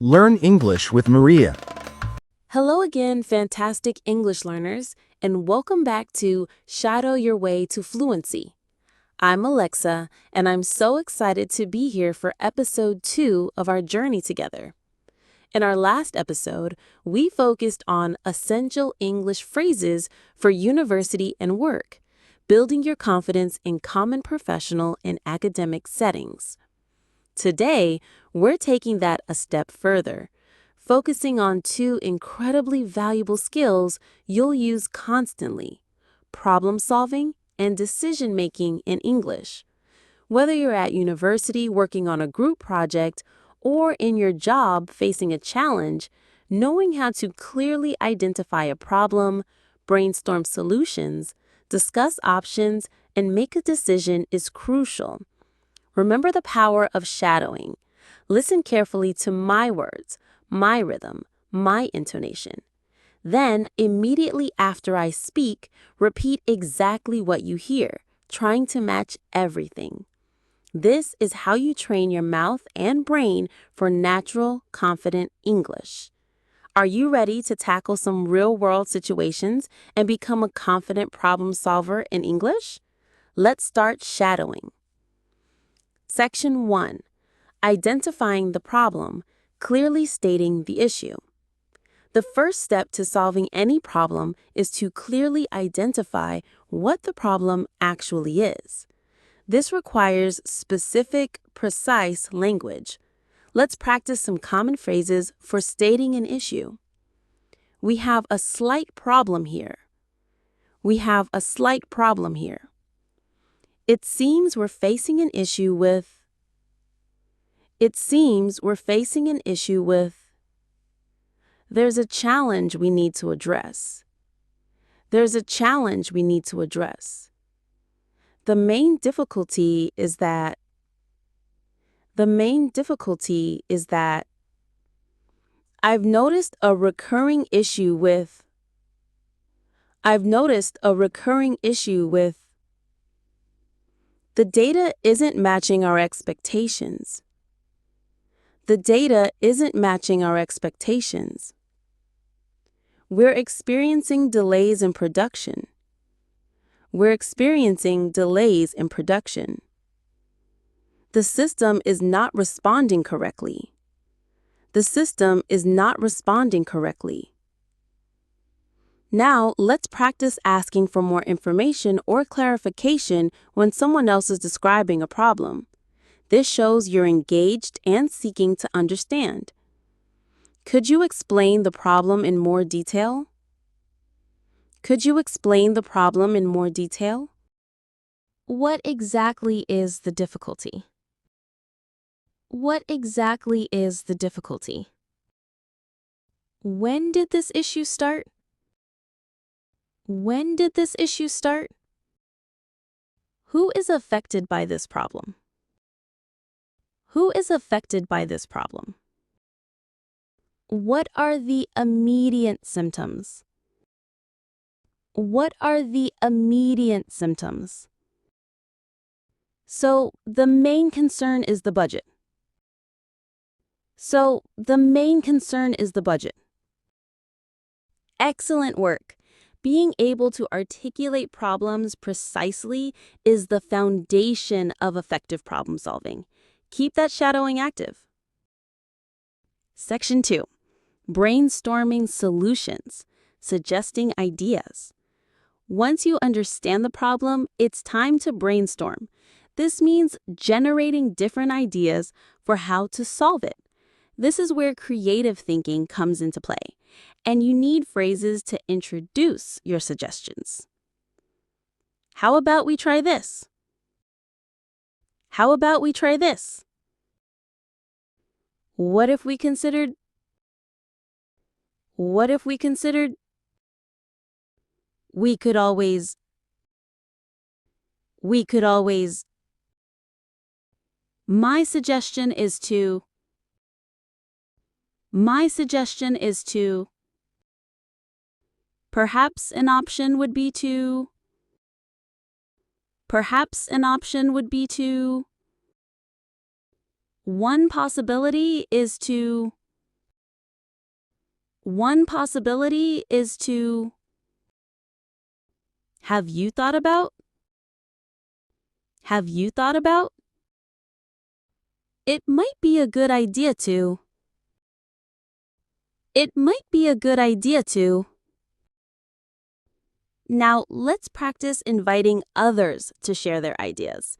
Learn English with Maria. Hello again, fantastic English learners, and welcome back to Shadow Your Way to Fluency. I'm Alexa, and I'm so excited to be here for episode 2 of our journey together. In our last episode, we focused on essential English phrases for university and work, building your confidence in common professional and academic settings. Today, we're taking that a step further, focusing on 2 incredibly valuable skills you'll use constantly: problem solving and decision making in English. Whether you're at university working on a group project or in your job facing a challenge, knowing how to clearly identify a problem, brainstorm solutions, discuss options, and make a decision is crucial. Remember the power of shadowing. Listen carefully to my words, my rhythm, my intonation. Then, immediately after I speak, repeat exactly what you hear, trying to match everything. This is how you train your mouth and brain for natural, confident English. Are you ready to tackle some real-world situations and become a confident problem solver in English? Let's start shadowing. Section 1. Identifying the problem, clearly stating the issue. The first step to solving any problem is to clearly identify what the problem actually is. This requires specific, precise language. Let's practice some common phrases for stating an issue. We have a slight problem here. We have a slight problem here. It seems we're facing an issue with. It seems we're facing an issue with. There's a challenge we need to address. There's a challenge we need to address. The main difficulty is that. The main difficulty is that. I've noticed a recurring issue with. I've noticed a recurring issue with. The data isn't matching our expectations. The data isn't matching our expectations. We're experiencing delays in production. We're experiencing delays in production. The system is not responding correctly. The system is not responding correctly. Now, let's practice asking for more information or clarification when someone else is describing a problem. This shows you're engaged and seeking to understand. Could you explain the problem in more detail? Could you explain the problem in more detail? What exactly is the difficulty? What exactly is the difficulty? When did this issue start? When did this issue start? Who is affected by this problem? Who is affected by this problem? What are the immediate symptoms? What are the immediate symptoms? So, the main concern is the budget. So, the main concern is the budget. Excellent work. Being able to articulate problems precisely is the foundation of effective problem solving. Keep that shadowing active. Section 2. Brainstorming solutions, suggesting ideas. Once you understand the problem, it's time to brainstorm. This means generating different ideas for how to solve it. This is where creative thinking comes into play, and you need phrases to introduce your suggestions. How about we try this? How about we try this? What if we considered? What if we considered? We could always. We could always. My suggestion is to. My suggestion is to. Perhaps an option would be to. Perhaps an option would be to. One possibility is to. One possibility is to have you thought about? Have you thought about? It might be a good idea to. It might be a good idea to. Now, let's practice inviting others to share their ideas.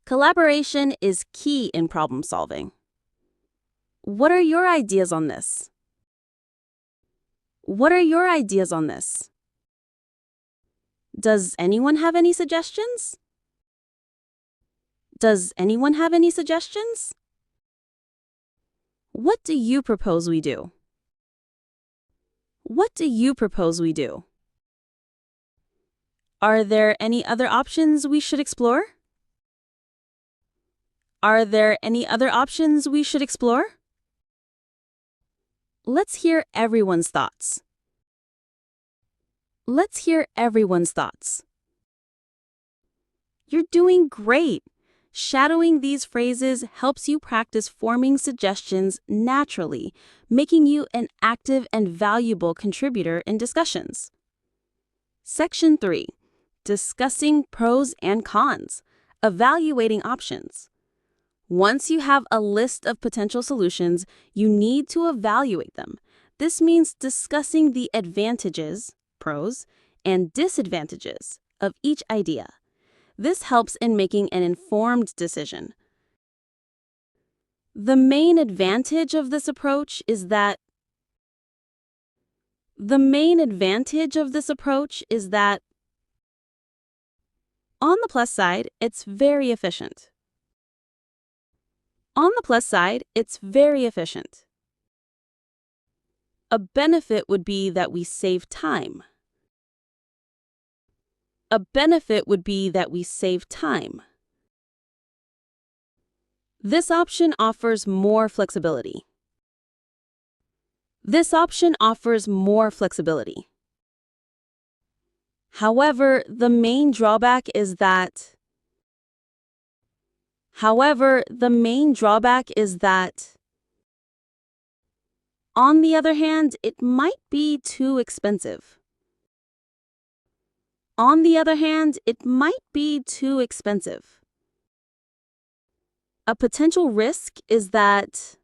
Collaboration is key in problem solving. What are your ideas on this? What are your ideas on this? Does anyone have any suggestions? Does anyone have any suggestions? What do you propose we do? What do you propose we do? Are there any other options we should explore? Are there any other options we should explore? Let's hear everyone's thoughts. Let's hear everyone's thoughts. You're doing great. Shadowing these phrases helps you practice forming suggestions naturally, making you an active and valuable contributor in discussions. Section 3. Discussing pros and cons. Evaluating options. Once you have a list of potential solutions, you need to evaluate them. This means discussing the advantages, pros, and disadvantages of each idea. This helps in making an informed decision. The main advantage of this approach is that on the plus side, it's very efficient. On the plus side, it's very efficient. A benefit would be that we save time. A benefit would be that we save time. This option offers more flexibility. This option offers more flexibility. However, the main drawback is that on the other hand, it might be too expensive. On the other hand, it might be too expensive. A potential risk is that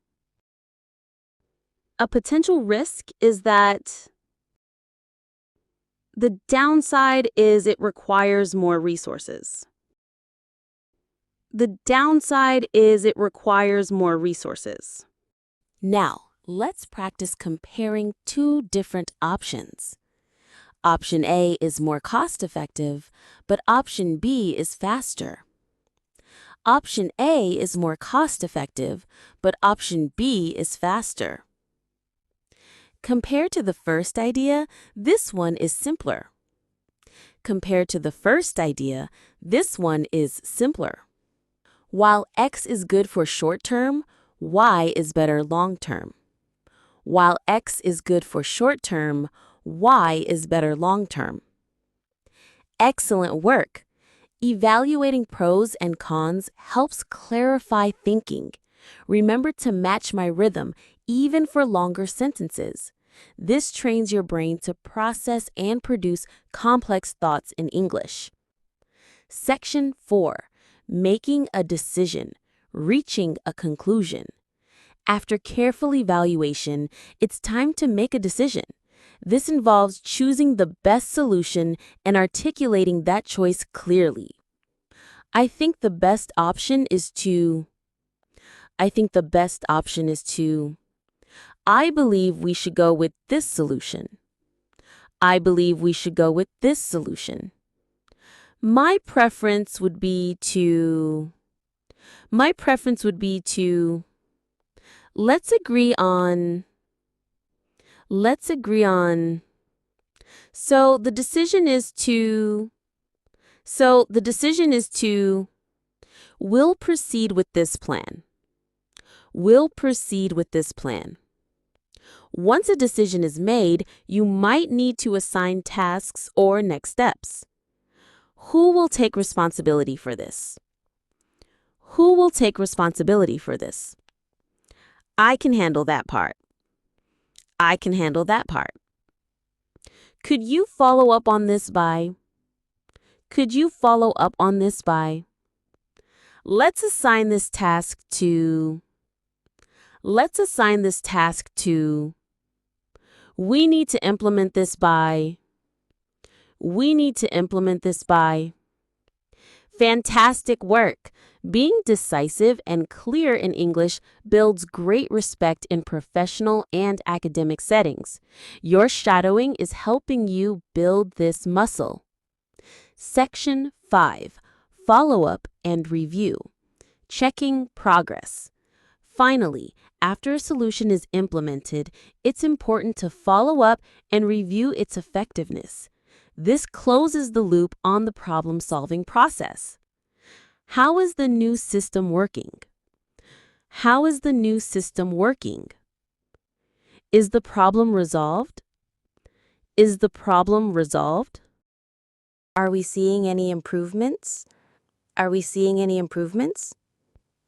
the downside is it requires more resources. The downside is it requires more resources. Now, let's practice comparing two different options. Option A is more cost-effective, but option B is faster. Option A is more cost-effective, but option B is faster. Compared to the first idea, this one is simpler. Compared to the first idea, this one is simpler. While X is good for short-term, Y is better long-term. While X is good for short-term, Y is better long-term. Excellent work! Evaluating pros and cons helps clarify thinking. Remember to match my rhythm, even for longer sentences. This trains your brain to process and produce complex thoughts in English. Section 4. Making a decision, reaching a conclusion. After careful evaluation, it's time to make a decision. This involves choosing the best solution and articulating that choice clearly. I think the best option is to. I believe we should go with this solution. I believe we should go with this solution. My preference would be to. Let's agree on. So the decision is to. We'll proceed with this plan. We'll proceed with this plan. Once a decision is made, you might need to assign tasks or next steps. Who will take responsibility for this? Who will take responsibility for this? I can handle that part. I can handle that part. Could you follow up on this by? Could you follow up on this by? Let's assign this task to. Let's assign this task to. We need to implement this by. We need to implement this by. Fantastic work! Being decisive and clear in English builds great respect in professional and academic settings. Your shadowing is helping you build this muscle. Section 5. Follow-up and review. Checking progress. Finally, after a solution is implemented, it's important to follow up and review its effectiveness. This closes the loop on the problem-solving process. How is the new system working? How is the new system working? Is the problem resolved? Is the problem resolved? Are we seeing any improvements? Are we seeing any improvements?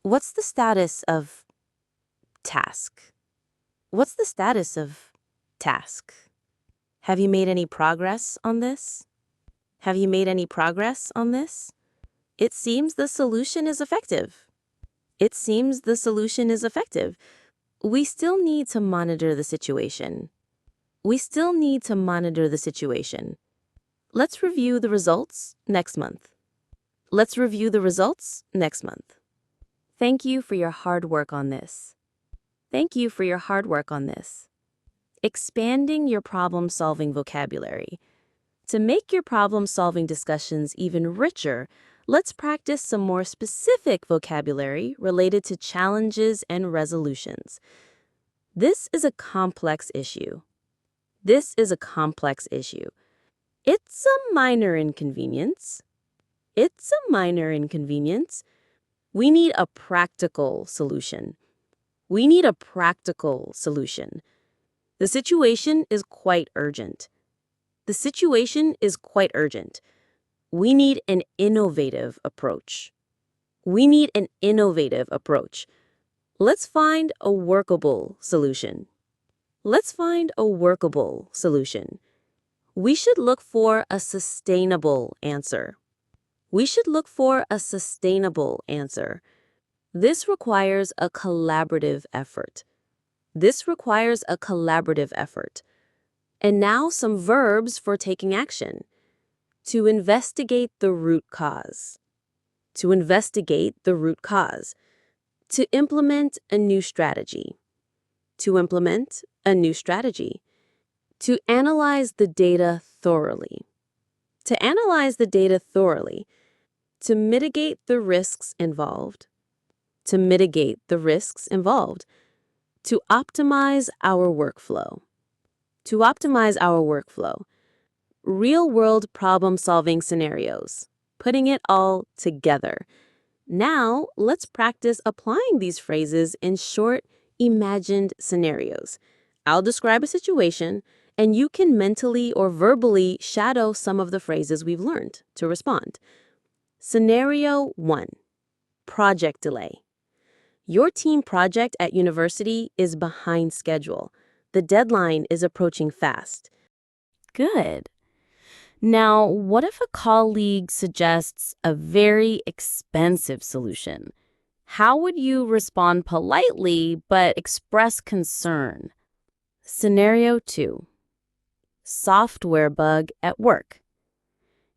What's the status of task? What's the status of task? Have you made any progress on this? Have you made any progress on this? It seems the solution is effective. It seems the solution is effective. We still need to monitor the situation. We still need to monitor the situation. Let's review the results next month. Let's review the results next month. Thank you for your hard work on this. Thank you for your hard work on this. Expanding your problem-solving vocabulary. To make your problem-solving discussions even richer, let's practice some more specific vocabulary related to challenges and resolutions. This is a complex issue. This is a complex issue. It's a minor inconvenience. It's a minor inconvenience. We need a practical solution. We need a practical solution. The situation is quite urgent. The situation is quite urgent. We need an innovative approach. We need an innovative approach. Let's find a workable solution. Let's find a workable solution. We should look for a sustainable answer. We should look for a sustainable answer. This requires a collaborative effort. This requires a collaborative effort. And now some verbs for taking action. To investigate the root cause. To investigate the root cause. To implement a new strategy. To implement a new strategy. To analyze the data thoroughly. To analyze the data thoroughly. To mitigate the risks involved. To mitigate the risks involved. To optimize our workflow. To optimize our workflow. Real-world problem-solving scenarios. Putting it all together. Now, let's practice applying these phrases in short, imagined scenarios. I'll describe a situation, and you can mentally or verbally shadow some of the phrases we've learned to respond. Scenario 1. Project delay. Your team project at university is behind schedule. The deadline is approaching fast. Good. Now, what if a colleague suggests a very expensive solution? How would you respond politely but express concern? Scenario 2. Software bug at work.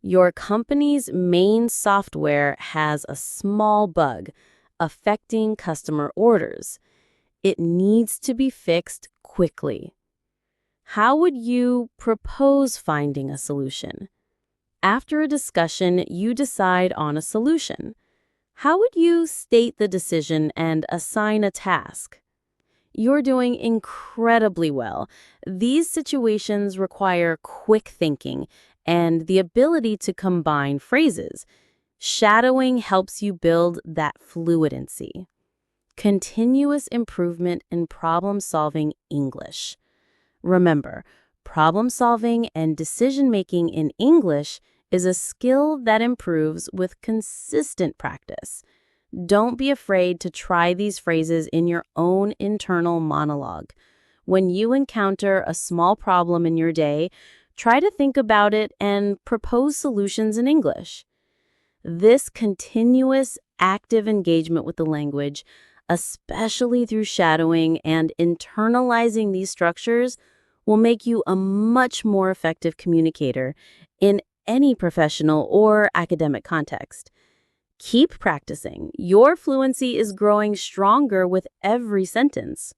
Your company's main software has a small bug affecting customer orders. It needs to be fixed quickly. How would you propose finding a solution? After a discussion, you decide on a solution. How would you state the decision and assign a task? You're doing incredibly well. These situations require quick thinking and the ability to combine phrases. Shadowing helps you build that fluency. Continuous improvement in problem-solving English. Remember, problem-solving and decision-making in English is a skill that improves with consistent practice. Don't be afraid to try these phrases in your own internal monologue. When you encounter a small problem in your day, try to think about it and propose solutions in English. This continuous, active engagement with the language, especially through shadowing and internalizing these structures, will make you a much more effective communicator in any professional or academic context. Keep practicing. Your fluency is growing stronger with every sentence.